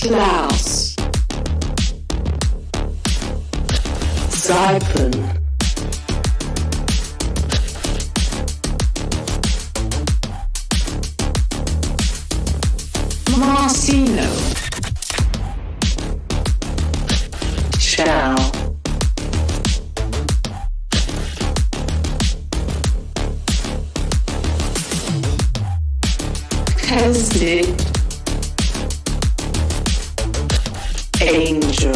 Klaus, Zyppan, Mazino, Shao, keznit, Angel,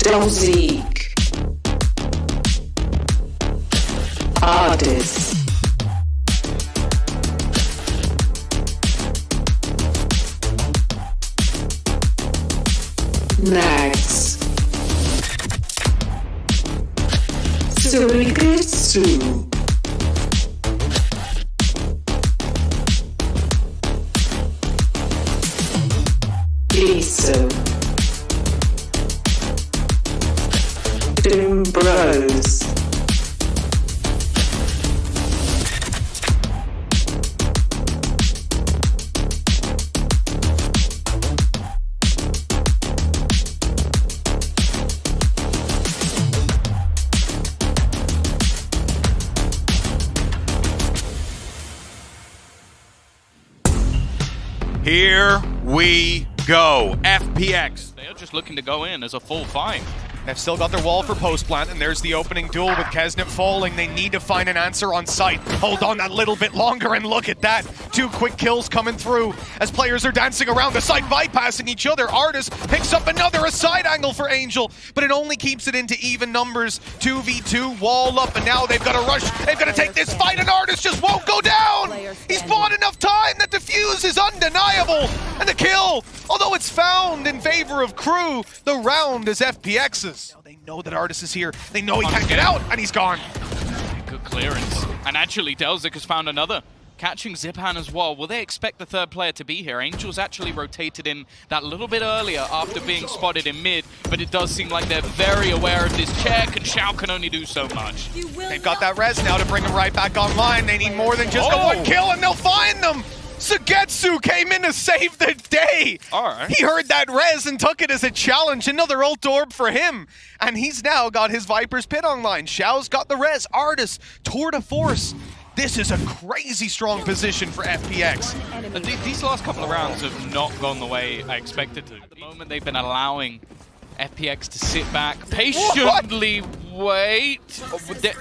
NagZ, ardiis, NagZ, SUYGETSU, Bros. Here we go. FPX. They are just looking to go in as a full five. They've still got their wall for post plant, and there's the opening duel with keznit falling. They need to find an answer on site. Hold on that little bit longer, and look at that. 2 quick kills coming through as players are dancing around the site, bypassing each other. ardiis picks up a side angle for Angel, but it only keeps it into even numbers. 2v2, wall up, and now they've got to rush. They've got to take this fight, and ardiis just won't go down. He's bought enough time. The defuse is undeniable, and the kill, although it's found in favor of KRÜ, the round is FPX's. Now they know that ardiis is here. They know he can't get out, and he's gone. Good clearance. And actually, delzik has found another. Catching Zyppan as well. Will they expect the third player to be here? Angel's actually rotated in that little bit earlier after being spotted in mid, but it does seem like they're very aware of this check, and Shao can only do so much. They've got that res now to bring him right back online. They need more than just a 1 kill, and they'll find them. SUYGETSU came in to save the day. All right. He heard that res and took it as a challenge. Another ult orb for him. And he's now got his Viper's Pit online. Shao's got the res. ardiis, tour de force. This is a crazy strong position for FPX. These last couple of rounds have not gone the way I expected to. At the moment, they've been allowing FPX to sit back, patiently wait.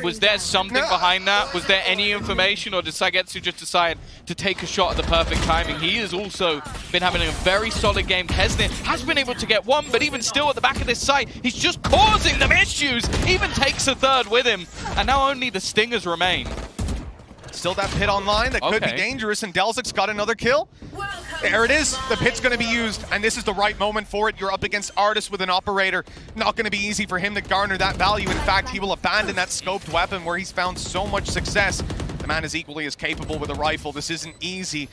Was there something behind that? Was there any information, or did SUYGETSU just decide to take a shot at the perfect timing? He has also been having a very solid game. keznit has been able to get one, but even still at the back of this site, he's just causing them issues. Even takes a third with him, and now only the stingers remain. Still that pit online that could be dangerous, and delzik's got another kill. There it is. The pit's going to be used, and this is the right moment for it. You're up against ardiis with an operator. Not going to be easy for him to garner that value. In fact, he will abandon that scoped weapon where he's found so much success. The man is equally as capable with a rifle. This isn't easy,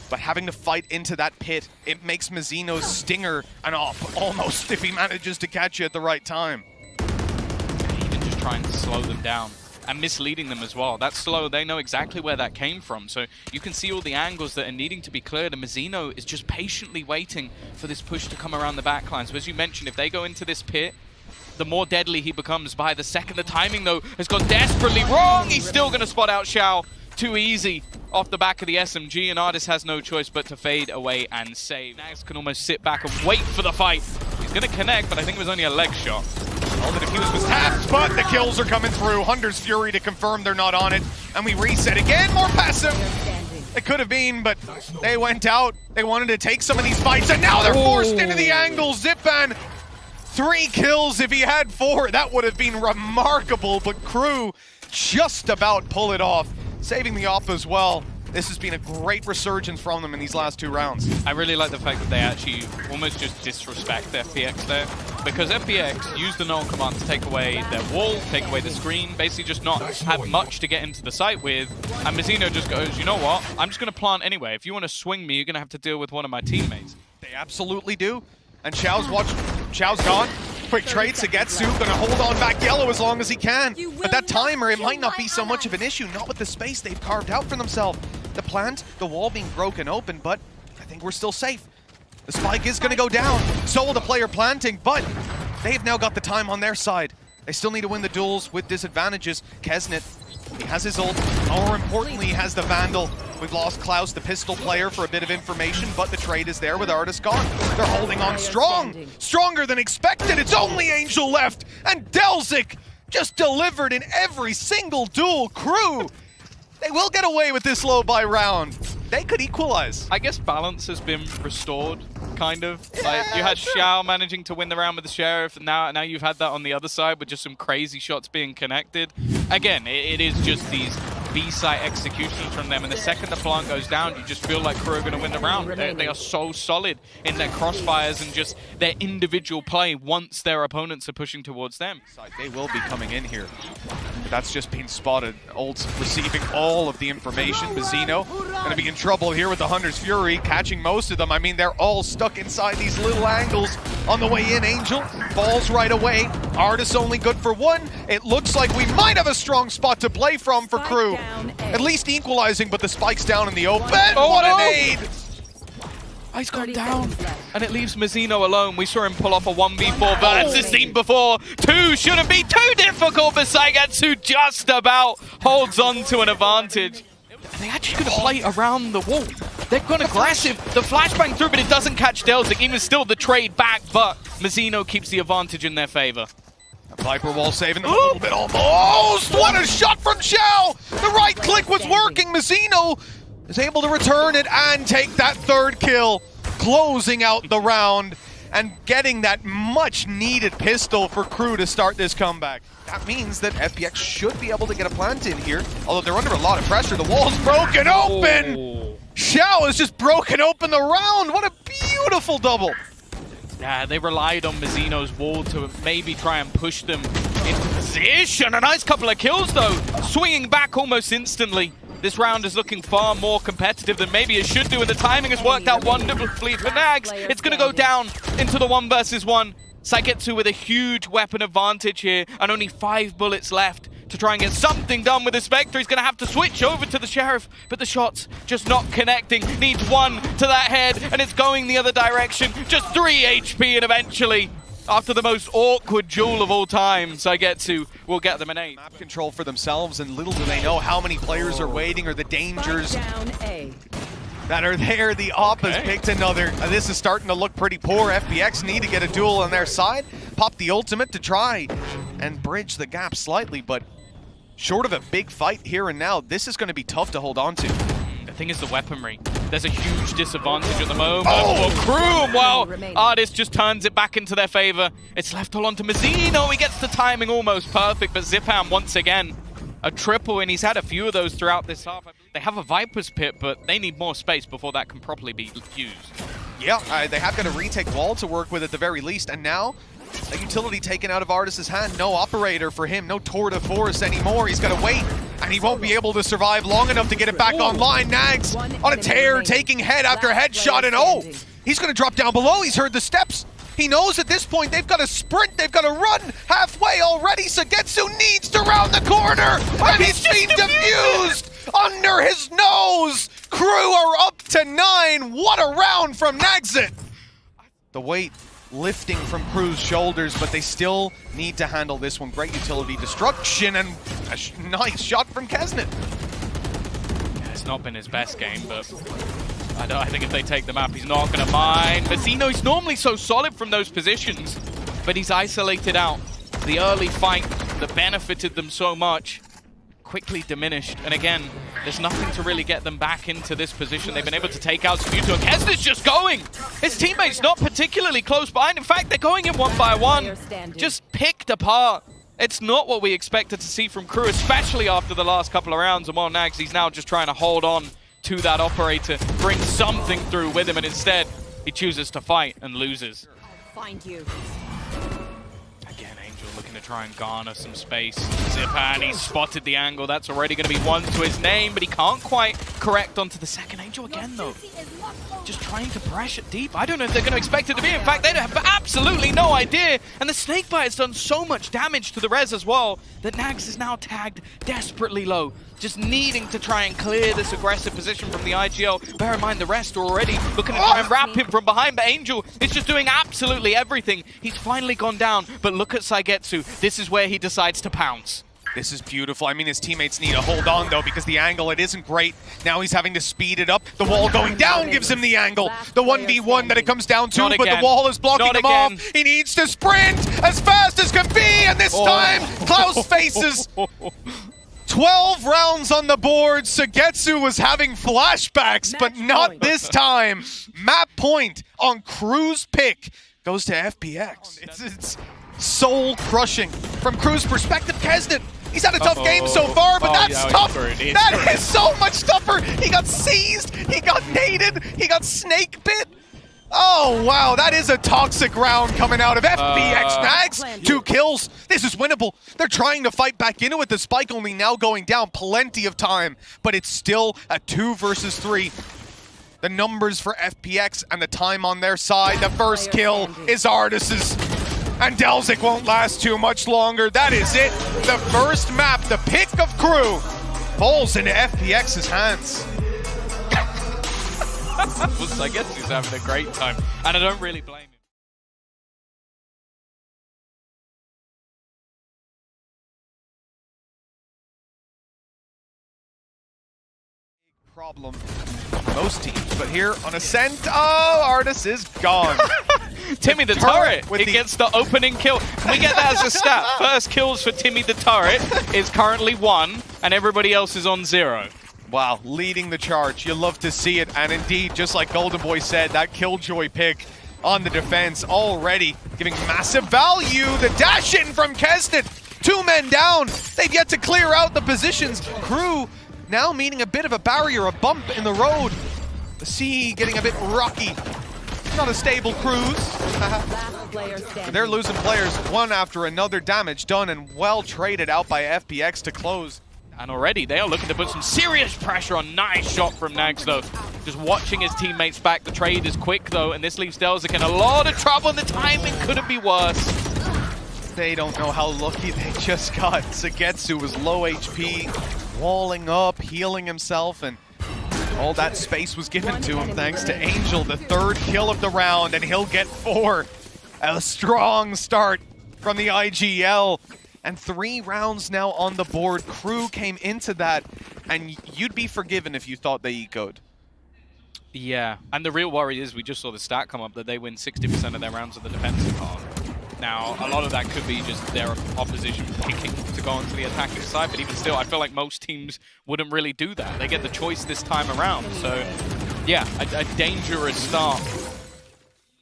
but having to fight into that pit, it makes Mazino's stinger an op, almost, if he manages to catch you at the right time. Even just trying to slow them down. And misleading them as well. That slow, they know exactly where that came from. So you can see all the angles that are needing to be cleared, and Mazino is just patiently waiting for this push to come around the backline. So as you mentioned, if they go into this pit, the more deadly he becomes by the second. The timing, though, has gone desperately wrong. He's still going to spot out Shao. Too easy off the back of the SMG, and ardiis has no choice but to fade away and save. NagZ can almost sit back and wait for the fight. He's going to connect, but I think it was only a leg shot. All the defuse was tapped, but the kills are coming through. Hunter's Fury to confirm they're not on it. And we reset again, more passive. It could have been, but they went out. They wanted to take some of these fights, and now they're forced into the angle. Zyppan, 3 kills. If he had 4, that would have been remarkable, but KRÜ just about pull it off, saving the op as well. This has been a great resurgence from them in these last 2 rounds. I really like the fact that they actually almost just disrespect FPX there, because FPX used the null command to take away their wall, take away the screen, basically just not have much to get into the site with, and Mazino just goes, you know what, I'm just going to plant anyway. If you want to swing me, you're going to have to deal with one of my teammates. They absolutely do. And Shao's gone. Quick trade, Zyppan gonna hold on back yellow as long as he can. But that timer, it might not be so much of an issue, not with the space they've carved out for themselves. The plant, the wall being broken open, but I think we're still safe. The spike is gonna go down, so will the player planting, but they've now got the time on their side. They still need to win the duels with disadvantages. Keznit, he has his ult. More importantly, he has the Vandal. We've lost Klaus, the pistol player, for a bit of information, but the trade is there with ardiis gone. They're holding on strong, stronger than expected. It's only Angel left, and delzik just delivered in every single duel. KRÜ, they will get away with this low by round. They could equalize. I guess balance has been restored, kind of. Like, you had Shao managing to win the round with the Sheriff, and now you've had that on the other side with just some crazy shots being connected. Again, it is just these B-site executions from them, and the second the plant goes down, you just feel like KRÜ are going to win the round. They are so solid in their crossfires and just their individual play once their opponents are pushing towards them. They will be coming in here. But that's just been spotted. Ult's receiving all of the information. Mazino going to be in trouble here with the Hunter's Fury, catching most of them. I mean, they're all stuck inside these little angles on the way in. Angel falls right away. ardiis only good for one. It looks like we might have a strong spot to play from for KRÜ. At least equalizing, but the spike's down in the open. What an aid! He's gone down, and it leaves Mazino alone. We saw him pull off a 1v4, but as this seen before, 2 shouldn't be too difficult for SUYGETSU. Just about holds on to an advantage. And they actually going to play around the wall. They're gone aggressive. The flashbang through, but it doesn't catch delzik. Even still, the trade back, but Mazino keeps the advantage in their favor. Viper wall saving them a little bit almost. What a shot from Shao! The right click was working. Mazino is able to return it and take that third kill, closing out the round and getting that much needed pistol for KRÜ to start this comeback. That means that FPX should be able to get a plant in here, although they're under a lot of pressure. The wall's broken open! Shao has just broken open the round. What a beautiful double. Yeah, they relied on Mazino's wall to maybe try and push them into position. A nice couple of kills though, swinging back almost instantly. This round is looking far more competitive than maybe it should do, and the timing has worked out wonderfully for NagZ. It's going to go down into the 1 versus 1. SUYGETSU with a huge weapon advantage here, and only 5 bullets left to try and get something done with the Spectre. He's going to have to switch over to the Sheriff, but the shot's just not connecting. Needs 1 to that head, and it's going the other direction. Just 3 HP, and eventually, after the most awkward duel of all time, SUYGETSU will get them an 8. Map control for themselves, and little do they know how many players are waiting or the dangers that are there. The Op has picked another. This is starting to look pretty poor. FPX need to get a duel on their side. Pop the ultimate to try and bridge the gap slightly, but short of a big fight here and now, this is going to be tough to hold on to. The thing is the weaponry. There's a huge disadvantage at the moment for KRÜ. Well, ardiis just turns it back into their favor. It's left all onto Mazino. He gets the timing almost perfect, but Zyppan once again a triple, and he's had a few of those throughout this half. They have a Viper's Pit, but they need more space before that can properly be used. Yeah, they have got a retake wall to work with at the very least, and now a utility taken out of ardiis' hand. No operator for him, no tour de force anymore. He's got to wait, and he won't be able to survive long enough to get it back online. NagZ on a tear, taking head after headshot, and he's going to drop down below. He's heard the steps. He knows at this point they've got to sprint, they've got to run halfway already. SUYGETSU needs to round the corner, and he's being defused under his nose. KRÜ are up to 9. What a round from NagZ. The weight lifting from KRÜ's shoulders, but they still need to handle this one. Great utility destruction, and a nice shot from keznit. Yeah, it's not been his best game, but I think if they take the map, he's not going to mind. Mazino is normally so solid from those positions, but he's isolated out. The early fight that benefited them so much quickly diminished, and again, there's nothing to really get them back into this position. They've been able to take out Zyppan, and keznit's just going! His teammates not particularly close behind. In fact, they're going in 1 by 1. Just picked apart. It's not what we expected to see from KRÜ, especially after the last couple of rounds. And while NagZ, he's now just trying to hold on to that operator, bring something through with him, and instead, he chooses to fight and loses. Find you. Again, Angel looking to try and garner some space. Zyppan, he's spotted the angle. That's already going to be 1 to his name, but he can't quite correct onto the second Angel again, though. Just trying to pressure deep. I don't know if they're going to expect it to be. In fact, they have absolutely no idea. And the Snakebite has done so much damage to the res as well that NagZ is now tagged desperately low. Just needing to try and clear this aggressive position from the IGL. Bear in mind, the rest are already looking to try and wrap him from behind, but Angel is just doing absolutely everything. He's finally gone down, but look at SUYGETSU. This is where he decides to pounce. This is beautiful. I mean, his teammates need to hold on, though, because the angle, it isn't great. Now he's having to speed it up. The wall going down gives him the angle. The 1v1 that it comes down to, but the wall is blocking him off. He needs to sprint as fast as can be, and this time, Klaus faces 12 rounds on the board. SUYGETSU was having flashbacks, but not this time. Map point on KRÜ's pick goes to FPX. It's soul-crushing. From KRÜ's perspective, keznit, he's had a tough game so far, but that's tough. That is so much tougher. He got seized, he got naded, he got snake bit. Oh, wow, that is a toxic round coming out of FPX. NagZ, 2 kills. This is winnable. They're trying to fight back into it. The spike only now going down. Plenty of time, but it's still a 2 versus 3. The numbers for FPX and the time on their side. The first kill is ardiis's. And delzik won't last too much longer. That is it. The first map, the pick of KRÜ, falls into FPX's hands. Well, I guess he's having a great time, and I don't really blame him. Problem, most teams, but here on Ascent, oh, ardiis is gone. Timmy the Turret, he gets the opening kill. Can we get that as a stat? First kills for Timmy the Turret is currently 1, and everybody else is on 0. Wow, leading the charge. You love to see it. And indeed, just like Golden Boy said, that Killjoy pick on the defense already giving massive value. The dash in from keznit. 2 men down. They've yet to clear out the positions. KRÜ now meeting a bit of a barrier, a bump in the road. The sea getting a bit rocky. Not a stable cruise. They're losing players one after another. Damage done and well traded out by FPX to close. And already they are looking to put some serious pressure on. Nice shot from NagZ, though. Just watching his teammates back. The trade is quick, though, and this leaves delzik in a lot of trouble, and the timing couldn't be worse. They don't know how lucky they just got. SUYGETSU was low HP, walling up, healing himself, and all that space was given to him thanks to Angel, the 3rd kill of the round, and he'll get 4. A strong start from the IGL. And 3 rounds now on the board. KRÜ came into that, and you'd be forgiven if you thought they ecoed. Yeah, and the real worry is we just saw the stat come up that they win 60% of their rounds on the defensive part. Now, a lot of that could be just their opposition picking to go onto the attacking side, but even still, I feel like most teams wouldn't really do that. They get the choice this time around. So, yeah, a dangerous start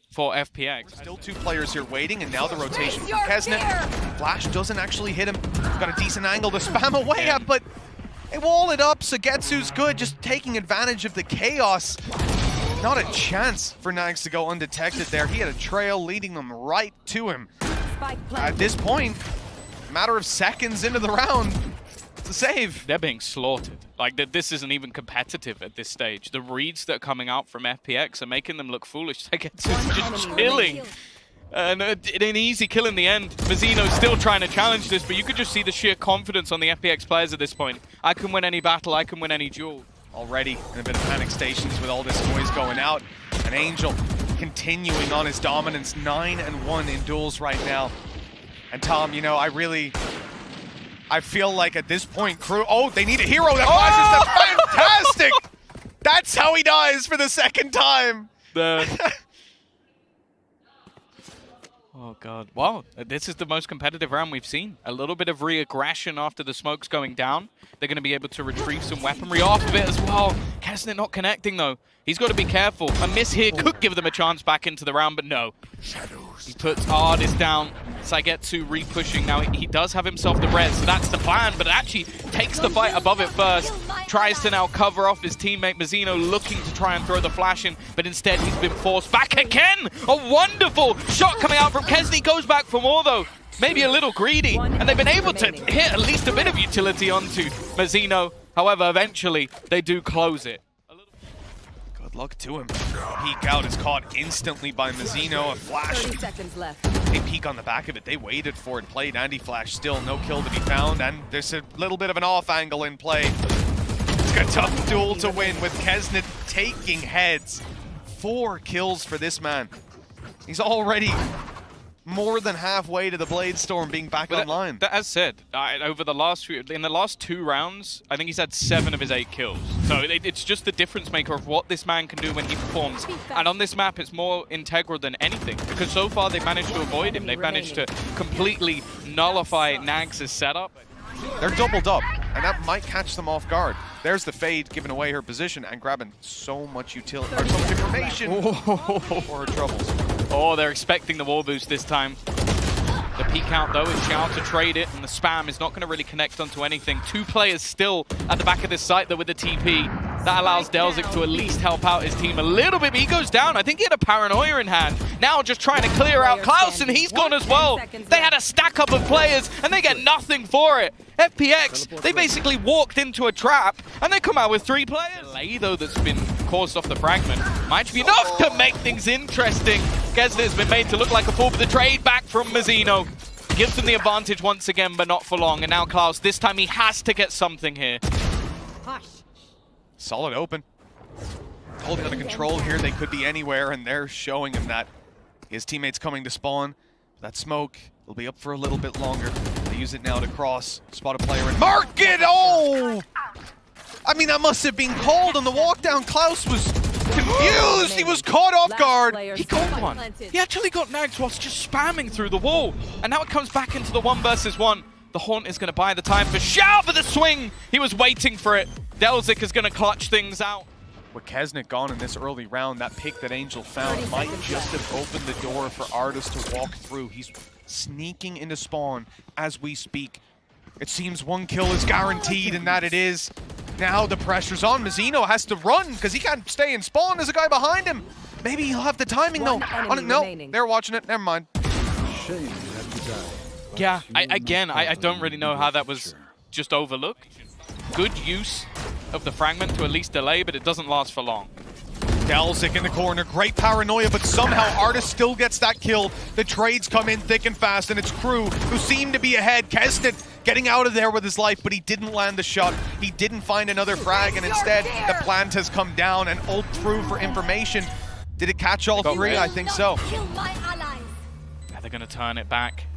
for FPX. Still 2 players here waiting, and now the rotation from keznit. Flash doesn't actually hit him. Got a decent angle to spam away at, but they wall it up. SUYGETSU's good, just taking advantage of the chaos. Not a chance for NagZ to go undetected there. He had a trail leading them right to him. At this point, a matter of seconds into the round, it's a save. They're being slaughtered. Like, this isn't even competitive at this stage. The reads that are coming out from FPX are making them look foolish. SUYGETSU's just chilling. And an easy kill in the end. Mazino's still trying to challenge this, but you could just see the sheer confidence on the FPX players at this point. I can win any battle, I can win any duel. Already in a bit of panic stations with all this noise going out. And Angel continuing on his dominance, 9-1 in duels right now. And Tom, you know, I feel like at this point, KRÜ, oh, they need a hero that flashes them. Fantastic! That's how he dies for the 2nd time. Oh, God. Wow, this is the most competitive round we've seen. A little bit of re-aggression after the smoke's going down. They're going to be able to retrieve some weaponry off of it as well. keznit not connecting, though. He's got to be careful. A miss here could give them a chance back into the round, but no. He puts ardiis down. SUYGETSU re-pushing. Now, he does have himself the res, so that's the plan, but it actually takes the fight above it first. Tries to now cover off his teammate Mazino, looking to try and throw the flash in, but instead he's been forced back again. A wonderful shot coming out from keznit. Goes back for more, though. Maybe a little greedy, and they've been able to hit at least a bit of utility onto Mazino. However, eventually, they do close it. Good luck to him. Peek out is caught instantly by Mazino. A flash. 30 seconds left. They peek on the back of it. They waited for it. Played anti-flash. Still no kill to be found. And there's a little bit of an off angle in play. It's a tough duel to win with Keznit taking heads. 4 kills for this man. He's already more than halfway to the Blade Storm being back online. As said, over the last in the last 2 rounds, I think he's had 7 of his 8 kills. So it's just the difference maker of what this man can do when he performs. And on this map, it's more integral than anything, because so far they've managed to avoid him. They've managed to completely nullify NagZ's setup. They're doubled up, and that might catch them off guard. There's the Fade giving away her position and grabbing so much utility, or so much information for her troubles. Oh, they're expecting the wall boost this time. The peek out, though, is Shao to trade it, and the spam is not going to really connect onto anything. 2 players still at the back of this site, though, with the TP. That allows NagZ to at least help out his team a little bit, but he goes down. I think he had a paranoia in hand. Now just trying to clear out Klaus, and he's gone as well. They had a stack up of players, and they get nothing for it. FPX, they basically walked into a trap, and they come out with 3 players. Delay, though, that's been caused off the fragment might be enough to make things interesting. keznit has been made to look like a fool, but the trade back from Mazino gives them the advantage once again, but not for long. And now Klaus, this time he has to get something here. Solid open. Holding under control here, they could be anywhere, and they're showing him that. His teammates coming to spawn. That smoke will be up for a little bit longer. They use it now to cross, spot a player, and mark it! Oh! I mean, that must have been called on the walk down. Klaus was confused. He was caught off guard. He got one. He actually got NagZ whilst just spamming through the wall. And now it comes back into the 1 versus 1. The Haunt is going to buy the time for Shao for the swing. He was waiting for it. NagZ is going to clutch things out. With keznit gone in this early round, that pick that Angel found might just have opened the door for ardiis to walk through. He's sneaking into spawn as we speak. It seems 1 kill is guaranteed, and that it is. Now the pressure's on. Mazino has to run because he can't stay in spawn. There's a guy behind him. Maybe he'll have the timing though. On it, no, they're watching it. Never mind. Yeah, I don't really know how that was just overlooked. Good use of the fragment to at least delay, but it doesn't last for long. NagZ in the corner, great paranoia, but somehow ardiis still gets that kill. The trades come in thick and fast, and it's KRÜ who seem to be ahead. keznit getting out of there with his life, but he didn't land the shot. He didn't find another frag, and instead the plant has come down and ult through for information. Did it catch all 3? I think so. Yeah, they're going to turn it back.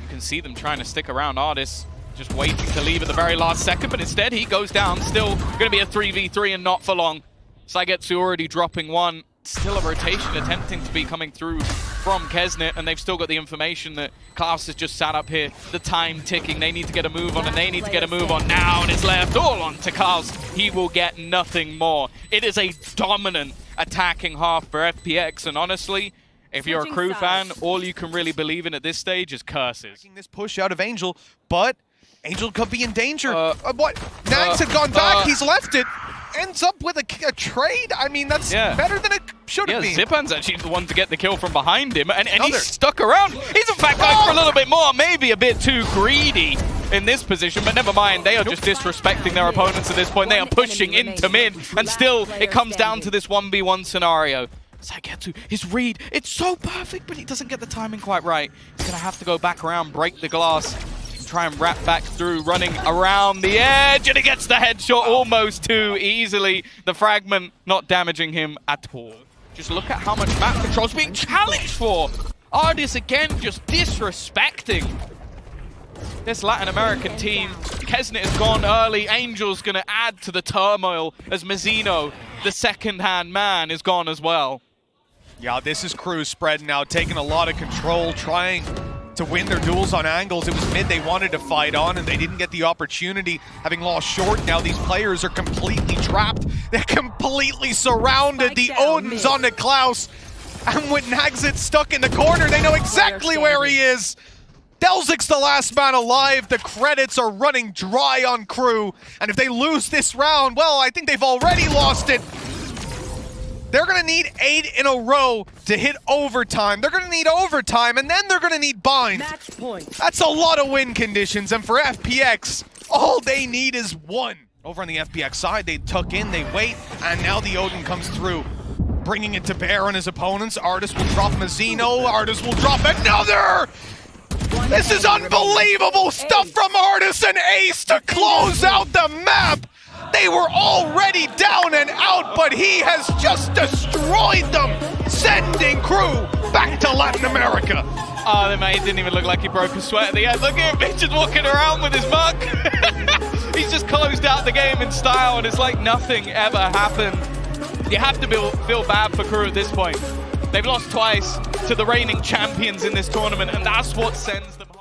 You can see them trying to stick around ardiis, just waiting to leave at the very last second, but instead he goes down. Still going to be a 3v3 and not for long. SUYGETSU already dropping 1. Still a rotation attempting to be coming through from keznit, and they've still got the information that Klaus has just sat up here. The time ticking. They need to get a move on, and they need to get a move on now, and it's left all on to Klaus. He will get nothing more. It is a dominant attacking half for FPX, and honestly, if you're a KRÜ fan, all you can really believe in at this stage is curses. This push out of Angel, but Angel could be in danger. What? NagZ had gone back. He's left it. Ends up with a trade. I mean, that's better than it should have been. Zyppan's actually the one to get the kill from behind him, and he's stuck around. He's in fact going for a little bit more, maybe a bit too greedy in this position, but never mind. They are just disrespecting their opponents at this point. They are pushing into mid, and still it comes down to this 1v1 scenario. SUYGETSU, his read, it's so perfect, but he doesn't get the timing quite right. He's going to have to go back around, break the glass, try and wrap back through, running around the edge, and he gets the headshot almost too easily. The fragment not damaging him at all. Just look at how much map control's being challenged for. ardiis again just disrespecting this Latin American team. keznit has gone early. Angel's going to add to the turmoil as Mazino, the second-hand man, is gone as well. Yeah, this is KRÜ spread now, taking a lot of control, trying to win their duels on angles. It was mid they wanted to fight on, and they didn't get the opportunity. Having lost short, now these players are completely trapped. They're completely surrounded. The Odin's onto Klaus. And with NagZ stuck in the corner, they know exactly where he is. NagZ's the last man alive. The credits are running dry on KRÜ. And if they lose this round, well, I think they've already lost it. They're going to need 8 in a row to hit overtime. They're going to need overtime, and then they're going to need bind. That's a lot of win conditions, and for FPX, all they need is 1. Over on the FPX side, they tuck in, they wait, and now the Odin comes through, bringing it to bear on his opponents. ardiis will drop Mazino, ardiis will drop another! This is unbelievable stuff from ardiis and Ace to close out the map! They were already down and out, but he has just destroyed them, sending KRÜ back to Latin America. Oh, the mate didn't even look like he broke a sweat at the end. Look at him, he's just walking around with his mug. He's just closed out the game in style, and it's like nothing ever happened. You have to feel bad for KRÜ at this point. They've lost twice to the reigning champions in this tournament, and that's what sends them home.